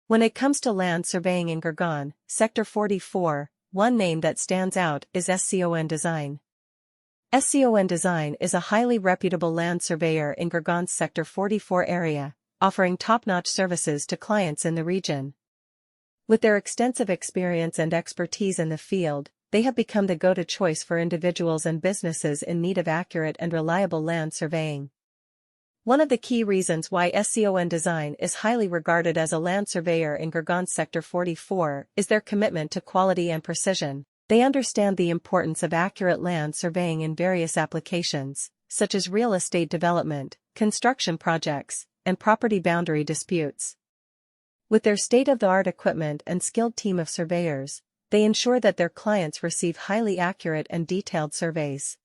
When it comes to land surveying in Gurgaon, Sector 44, one name that stands out is SCON Design. SCON Design is a highly reputable land surveyor in Gurgaon's Sector 44 area, offering top-notch services to clients in the region. With their extensive experience and expertise in the field, they have become the go-to choice for individuals and businesses in need of accurate and reliable land surveying. One of the key reasons why SCON Design is highly regarded as a land surveyor in Gurgaon Sector 44 is their commitment to quality and precision. They understand the importance of accurate land surveying in various applications, such as real estate development, construction projects, and property boundary disputes. With their state-of-the-art equipment and skilled team of surveyors, they ensure that their clients receive highly accurate and detailed surveys.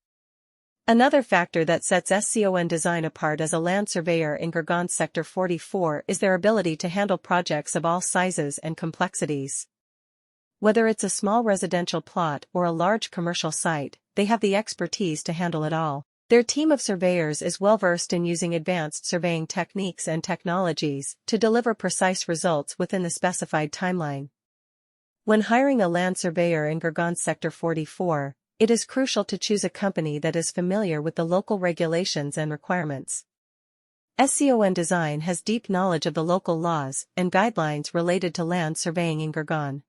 Another factor that sets SCON Design apart as a land surveyor in Gurgaon Sector 44 is their ability to handle projects of all sizes and complexities. Whether it's a small residential plot or a large commercial site, they have the expertise to handle it all. Their team of surveyors is well versed in using advanced surveying techniques and technologies to deliver precise results within the specified timeline. When hiring a land surveyor in Gurgaon Sector 44, it is crucial to choose a company that is familiar with the local regulations and requirements. SCON Design has deep knowledge of the local laws and guidelines related to land surveying in Gurgaon.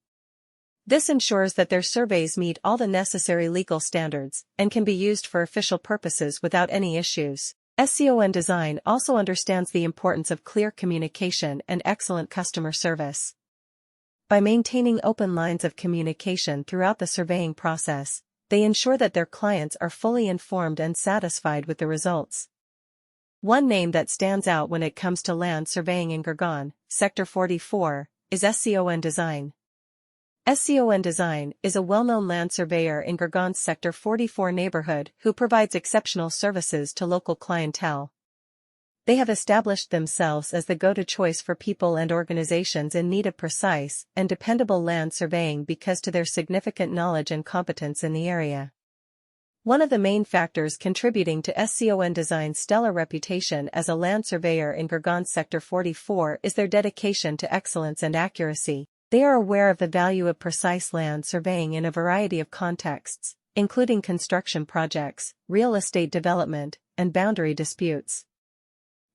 This ensures that their surveys meet all the necessary legal standards and can be used for official purposes without any issues. SCON Design also understands the importance of clear communication and excellent customer service. By maintaining open lines of communication throughout the surveying process, they ensure that their clients are fully informed and satisfied with the results. One name that stands out when it comes to land surveying in Gurgaon, Sector 44, is SCON Design. SCON Design is a well-known land surveyor in Gurgaon's Sector 44 neighborhood who provides exceptional services to local clientele. They have established themselves as the go-to choice for people and organizations in need of precise and dependable land surveying because of their significant knowledge and competence in the area. One of the main factors contributing to SCON Design's stellar reputation as a land surveyor in Gurgaon Sector 44 is their dedication to excellence and accuracy. They are aware of the value of precise land surveying in a variety of contexts, including construction projects, real estate development, and boundary disputes.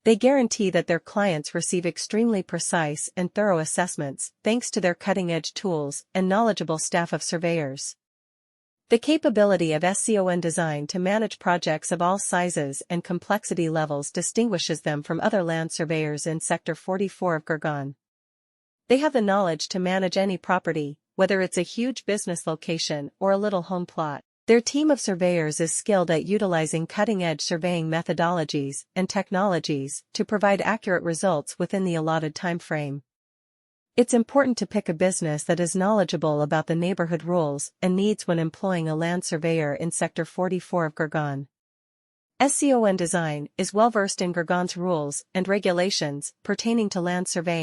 They guarantee that their clients receive extremely precise and thorough assessments thanks to their cutting-edge tools and knowledgeable staff of surveyors. The capability of SCON Design to manage projects of all sizes and complexity levels distinguishes them from other land surveyors in Sector 44 of Gurgaon. They have the knowledge to manage any property, whether it's a huge business location or a little home plot. Their team of surveyors is skilled at utilizing cutting-edge surveying methodologies and technologies to provide accurate results within the allotted time frame. It's important to pick a business that is knowledgeable about the neighborhood rules and needs when employing a land surveyor in Sector 44 of Gurgaon. SCON Design is well versed in Gurgaon's rules and regulations pertaining to land surveying.